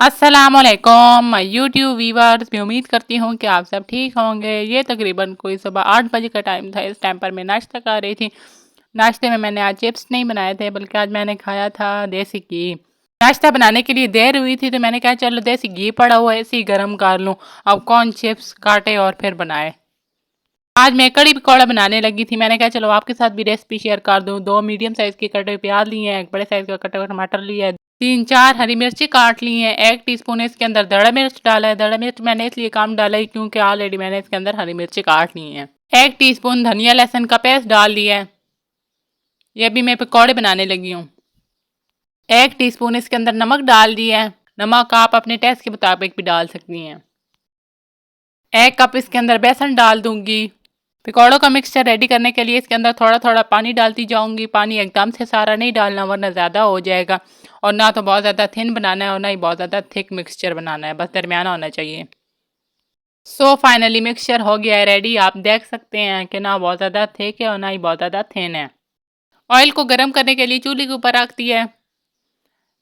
अस्सलामुअलैकुम my YouTube viewers. मैं उम्मीद करती हूँ कि आप सब ठीक होंगे। ये तकरीबन कोई सुबह 8 बजे का टाइम था। इस टाइम पर मैं नाश्ता कर रही थी। नाश्ते में मैंने आज चिप्स नहीं बनाए थे, बल्कि आज मैंने खाया था देसी घी। नाश्ता बनाने के लिए देर हुई थी, तो मैंने कहा चलो देसी घी पड़ा हुआ है, इसी ही गर्म कर लूँ। अब कौन चिप्स काटे और फिर बनाए। आज मैं कड़ी पकौड़ा बनाने लगी थी। मैंने कहा चलो आपके साथ भी रेसिपी शेयर कर दूँ। 2 मीडियम साइज़ के कटे हुए प्याज लिए हैं, एक बड़े साइज़ का कटा हुआ टमाटर लिया है, 3-4 हरी मिर्ची काट ली हैं, 1 टीस्पून इसके अंदर दड़ा मिर्च डाला है। दड़ा मिर्च मैंने इसलिए कम डाला है क्योंकि ऑलरेडी मैंने इसके अंदर हरी मिर्ची काट ली हैं। 1 टीस्पून धनिया लहसुन का पेस्ट डाल दिया है। ये अभी मैं पकौड़े बनाने लगी हूँ। 1 टीस्पून इसके अंदर नमक डाल दिया है। नमक आप अपने टेस्ट के मुताबिक भी डाल सकती हैं। 1 कप इसके अंदर बेसन डाल दूंगी। पकौड़ों का मिक्सचर रेडी करने के लिए इसके अंदर थोड़ा थोड़ा पानी डालती जाऊंगी। पानी एकदम से सारा नहीं डालना, वरना ज़्यादा हो जाएगा। और ना तो बहुत ज़्यादा थिन बनाना है और ना ही बहुत ज़्यादा थिक मिक्सचर बनाना है, बस दरमियाना होना चाहिए। फाइनली मिक्सचर हो गया है रेडी। आप देख सकते हैं कि ना बहुत ज़्यादा थिक है और ना ही बहुत ज़्यादा थिन है। ऑयल को गर्म करने के लिए चूल्हे के ऊपर रख दिया है।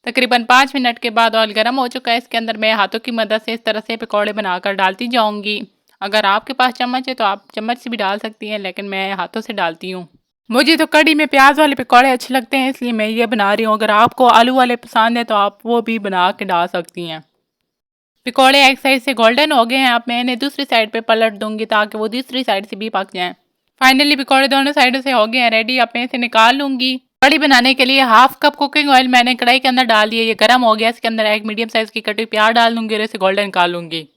तकरीबन 5 मिनट के बाद ऑयल गर्म हो चुका है। इसके अंदर मैं हाथों की मदद से इस तरह से पकौड़े बनाकर डालती जाऊंगी। अगर आपके पास चम्मच है तो आप चम्मच से भी डाल सकती हैं, लेकिन मैं हाथों से डालती हूँ। मुझे तो कड़ी में प्याज वाले पकौड़े अच्छे लगते हैं, इसलिए मैं ये बना रही हूँ। अगर आपको आलू वाले पसंद है तो आप वो भी बना के डाल सकती हैं। पकौड़े एक साइड से गोल्डन हो गए हैं, अब मैं इन्हें दूसरी साइड पे पलट दूंगी ताकि वो दूसरी साइड से भी पक जाएं। फाइनली पकौड़े दोनों साइडों से हो गए हैं रेडी। अब मैं इसे निकाल लूंगी। कड़ी बनाने के लिए 1/2 कप कुकिंग ऑयल मैंने कढ़ाई के अंदर डाल दिया। ये गर्म हो गया। इसके अंदर 1 मीडियम साइज की कटी प्याज डाल दूंगी और इसे गोल्डन कर लूंगी।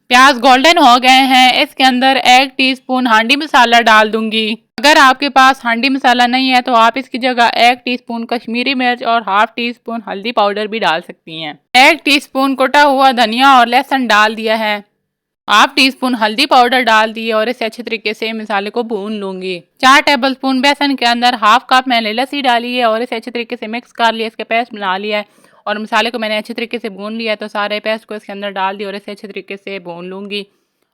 प्याज गोल्डन हो गए हैं। इसके अंदर 1 टीस्पून हांडी मसाला डाल दूंगी। अगर आपके पास हांडी मसाला नहीं है तो आप इसकी जगह 1 टीस्पून कश्मीरी मिर्च और 1/2 टीस्पून हल्दी पाउडर भी डाल सकती हैं। 1 टीस्पून कुटा हुआ धनिया और लहसुन डाल दिया है। 1/2 टीस्पून हल्दी पाउडर डाल दिए और इसे अच्छे तरीके से मसाले को भून लूंगी। 4 टेबलस्पून बेसन के अंदर 1/2 कप मैंने लस्सी डाली है और इसे अच्छे तरीके से मिक्स कर लिया। इसके पेस्ट बना लिया है और मसाले को मैंने अच्छे तरीके से भून लिया है, तो सारे पेस्ट को इसके अंदर डाल दिया और इसे अच्छे तरीके से भून लूंगी।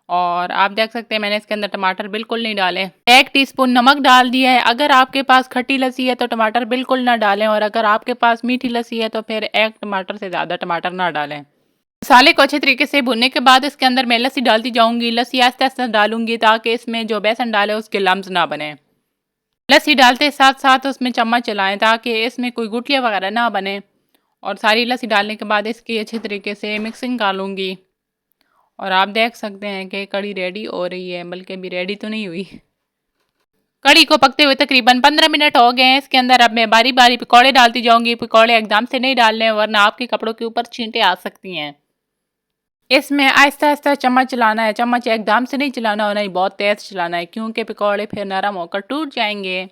और आप देख सकते हैं मैंने इसके अंदर टमाटर बिल्कुल नहीं डाले। 1 टीस्पून नमक डाल दिया है। अगर आपके पास खट्टी लस्सी है तो टमाटर बिल्कुल ना डालें, और अगर आपके पास मीठी लस्सी है तो फिर 1 टमाटर से ज़्यादा टमाटर ना डालें। मसाले को अच्छे तरीके से भुनने के बाद इसके अंदर मैं लस्सी डालती जाऊंगी। लस्सी आस्ते आस्ते डालूंगी ताकि इसमें जो बेसन डाले उसके लम्स ना बने। लस्सी डालते साथ साथ उसमें चम्मच चलाएं ताकि इसमें कोई गुठलियाँ वगैरह ना बने। और सारी लस्सी डालने के बाद इसकी अच्छे तरीके से मिक्सिंग कर लूँगी। और आप देख सकते हैं कि कड़ी रेडी हो रही है, बल्कि अभी रेडी तो नहीं हुई। कड़ी को पकते हुए तकरीबन 15 मिनट हो गए हैं। इसके अंदर अब मैं बारी बारी पकौड़े डालती जाऊंगी। पकौड़े एकदम से नहीं डालने, वरना आपके कपड़ों के ऊपर छींटे आ सकती हैं। इसमें आहिस्ता आहिस्ता चम्मच चलाना है। चम्मच एकदम से नहीं चलाना और नहीं बहुत तेज़ चलाना है, क्योंकि पकौड़े फिर नरम होकर टूट जाएंगे।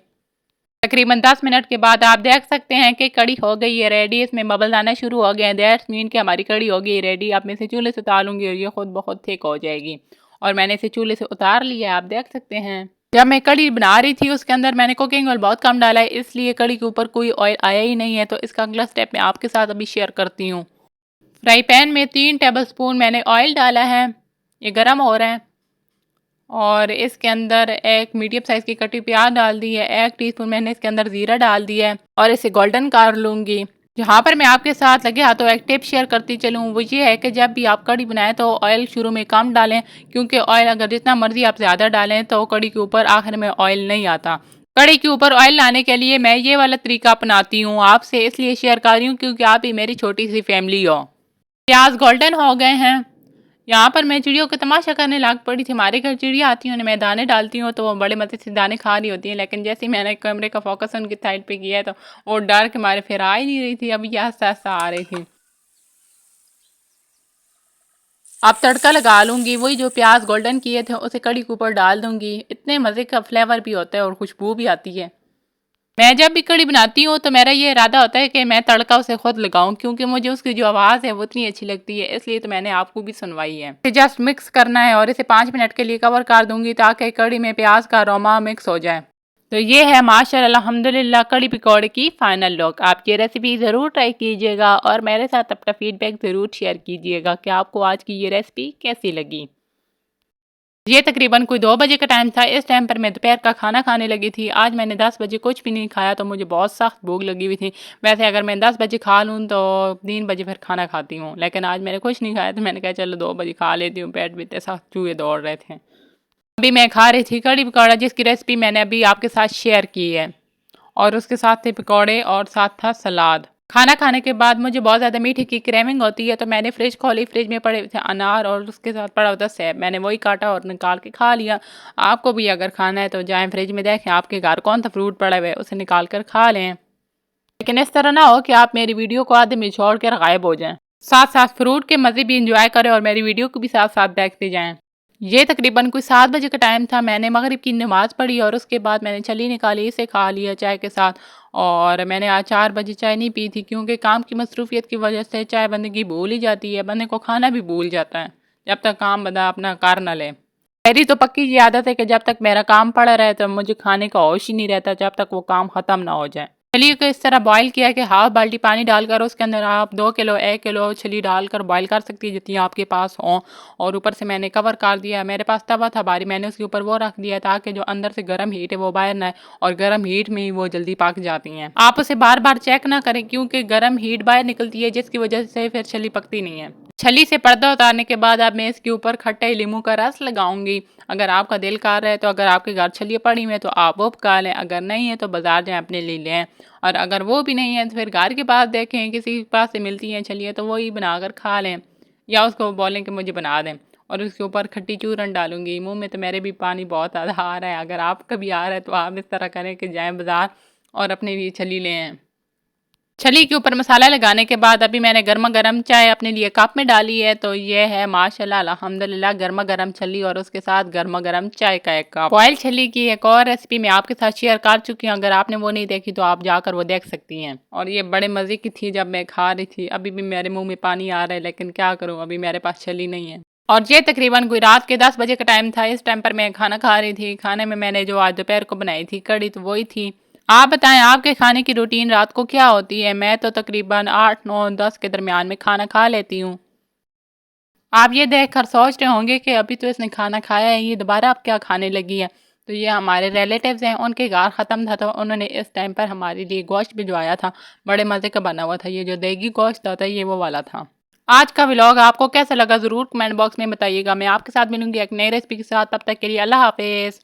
तकरीबन 10 मिनट के बाद आप देख सकते हैं कि कड़ी हो गई है रेडी। इसमें बबल आना शुरू हो गए हैं। दैट्स मीन कि हमारी कड़ी हो गई रेडी। अब मैं इसे चूल्हे से उतार लूँगी और ये खुद बहुत थिक हो जाएगी। और मैंने इसे चूल्हे से उतार लिया है, आप देख सकते हैं। जब मैं कड़ी बना रही थी उसके अंदर मैंने कुकिंग ऑयल बहुत कम डाला है, इसलिए कड़ी के ऊपर कोई ऑयल आया ही नहीं है। तो इसका अगला स्टेप मैं आपके साथ अभी शेयर करती हूँ। फ्राई पैन में 3 टेबलस्पून मैंने ऑयल डाला है। ये गर्म हो रहा है और इसके अंदर 1 मीडियम साइज़ की कटी प्याज डाल दी है। 1 टीस्पून मैंने इसके अंदर ज़ीरा डाल दिया है और इसे गोल्डन कर लूँगी। जहाँ पर मैं आपके साथ लगे हाथों एक टिप शेयर करती चलूँ, वो ये है कि जब भी आप कड़ी बनाएं तो ऑयल शुरू में कम डालें, क्योंकि ऑयल अगर जितना मर्जी आप ज़्यादा डालें तो कड़ी के ऊपर आखिर में ऑयल नहीं आता। कड़ी के ऊपर ऑयल लाने के लिए मैं ये वाला तरीका अपनाती हूँ। आपसे इसलिए शेयर कर रही हूँ क्योंकि आप ही मेरी छोटी सी फैमिली हो। प्याज गोल्डन हो गए हैं। यहाँ पर मैं चिड़ियों का तमाशा करने लग पड़ी थी। हमारे घर चिड़िया आती हैं, उन्हें मैं दाने डालती हूँ तो वो बड़े मज़े से दाने खा रही होती हैं, लेकिन जैसे ही मैंने कैमरे का फोकस उनकी साइड पे किया है तो वो डर के मारे फिर आ ही नहीं रही थी। अभी ये आस्ता आस्ता आ रही थी। अब तड़का लगा लूँगी। वही जो प्याज गोल्डन किए थे उसे कड़ी के ऊपर डाल दूँगी। इतने मज़े का फ्लेवर भी होता है और खुशबू भी आती है। मैं जब भी कड़ी बनाती हूँ तो मेरा ये इरादा होता है कि मैं तड़का उसे खुद लगाऊं, क्योंकि मुझे उसकी जो आवाज़ है वो इतनी अच्छी लगती है, इसलिए तो मैंने आपको भी सुनवाई है। इसे जस्ट मिक्स करना है और इसे 5 मिनट के लिए कवर कर दूंगी ताकि कड़ी में प्याज का अरोमा मिक्स हो जाए। तो ये है माशाल्लाह अल्हम्दुलिल्लाह कड़ी पकौड़े की फाइनल लुक। आप ये रेसिपी ज़रूर ट्राई कीजिएगा और मेरे साथ अपना फीडबैक ज़रूर शेयर कीजिएगा कि आपको आज की ये रेसिपी कैसी लगी। ये तकरीबन कोई 2 बजे का टाइम था। इस टाइम पर मैं दोपहर का खाना खाने लगी थी। आज मैंने 10 बजे कुछ भी नहीं खाया तो मुझे बहुत सख्त भूख लगी हुई थी। वैसे अगर मैं 10 बजे खा लूँ तो 3 बजे फिर खाना खाती हूँ, लेकिन आज मैंने कुछ नहीं खाया तो मैंने कहा चलो 2 बजे खा लेती हूँ। पेट भी इतने सख्त चूहे दौड़ रहे थे। अभी मैं खा रही थी कड़ी पकौड़ा, जिसकी रेसिपी मैंने अभी आपके साथ शेयर की है, और उसके साथ थे पकौड़े और साथ था सलाद। खाना खाने के बाद मुझे बहुत ज़्यादा मीठे की क्रेविंग होती है, तो मैंने फ्रिज खोली। फ्रिज में पड़े थे अनार और उसके साथ पड़ा हुआ था सेब। मैंने वही काटा और निकाल के खा लिया। आपको भी अगर खाना है तो जाएं फ्रिज में, देखें आपके घर कौन सा फ्रूट पड़ा हुआ है, उसे निकाल कर खा लें। लेकिन इस तरह ना हो कि आप मेरी वीडियो को आधे में छोड़ कर गायब हो जाएं। साथ साथ फ्रूट के मज़े भी इंजॉय करें और मेरी वीडियो को भी साथ साथ देखते जाएं। ये तकरीबन कोई 7 बजे का टाइम था। मैंने मगरिब की नमाज़ पढ़ी और उसके बाद मैंने छली निकाली, इसे खा लिया चाय के साथ। और मैंने आज 4 बजे चाय नहीं पी थी, क्योंकि काम की मसरूफियत की वजह से चाय बंदे की भूल ही जाती है। बंदे को खाना भी भूल जाता है जब तक काम बंदा अपना कर न ले। मेरी तो पक्की ये आदत है कि जब तक मेरा काम पड़ा रहे तो मुझे खाने का होश ही नहीं रहता, जब तक वो काम ख़त्म ना हो जाए। छली को इस तरह बॉईल किया कि हाफ बाल्टी पानी डालकर उसके अंदर आप 2 किलो 1 किलो छली डालकर बॉईल कर सकती है, जितनी आपके पास हो। और ऊपर से मैंने कवर कर दिया। मेरे पास तवा था भारी, मैंने उसके ऊपर वो रख दिया ताकि जो अंदर से गर्म हीट है वो बाहर ना आए, और गर्म हीट में ही वो जल्दी पक जाती हैं। आप उसे बार बार चेक ना करें, क्योंकि गर्म हीट बाहर निकलती है, जिसकी वजह से फिर छली पकती नहीं है। छली से पर्दा उतारने के बाद अब मैं इसके ऊपर खट्टे नींबू का रस लगाऊंगी। अगर आपका दिल कर रहा है तो अगर आपके घर छलियाँ पड़ी हुई हैं तो आप वो पका लें, अगर नहीं है तो बाजार जाएं अपने लिए लें। और अगर वो भी नहीं है तो फिर घर के पास देखें किसी के पास से मिलती हैं छलियाँ, तो वही बनाकर खा लें, या उसको बोलें कि मुझे बना दें। और उसके ऊपर खट्टी चूरन डालूंगी। मुंह में तो मेरे भी पानी बहुत ज़्यादा आ रहा है। अगर आपका भी आ रहा है तो आप इस तरह करें कि जाएँ बाजार और अपने लिए छली लें। छली के ऊपर मसाला लगाने के बाद अभी मैंने गर्मा गर्म चाय अपने लिए कप में डाली है। तो ये है माशाल्लाह अल्हम्दुलिल्लाह गर्मा गर्म छली और उसके साथ गर्मा गर्म चाय का एक कप। बॉयल छली की एक और रेसिपी मैं आपके साथ शेयर कर चुकी हूँ। अगर आपने वो नहीं देखी तो आप जाकर वो देख सकती हैं। और ये बड़े मज़े की थी जब मैं खा रही थी। अभी भी मेरे मुँह में पानी आ रहा है, लेकिन क्या करूँ, अभी मेरे पास छली नहीं है। और ये तकरीबन कोई रात के 10 बजे का टाइम था। इस टाइम पर मैं खाना खा रही थी। खाने में मैंने जो आज दोपहर को बनाई थी कड़ी, तो वही थी। आप बताएं आपके खाने की रूटीन रात को क्या होती है? मैं तो तकरीबन 8, 9, 10 के दरमियान में खाना खा लेती हूँ। आप ये देखकर सोच रहे होंगे कि अभी तो इसने खाना खाया है, ये दोबारा अब क्या खाने लगी है। तो ये हमारे रिलेटिव्स हैं, उनके घर ख़त्म था तो उन्होंने इस टाइम पर हमारे लिए गोश्त भिजवाया था। बड़े मज़े का बना हुआ था। ये जो देगी गोश्त होता है ये वो वाला था। आज का व्लॉग आपको कैसा लगा ज़रूर कमेंट बॉक्स में बताइएगा। मैं आपके साथ मिलूंगी एक नई रेसिपी के साथ। तब तक के लिए अल्लाह हाफिज़।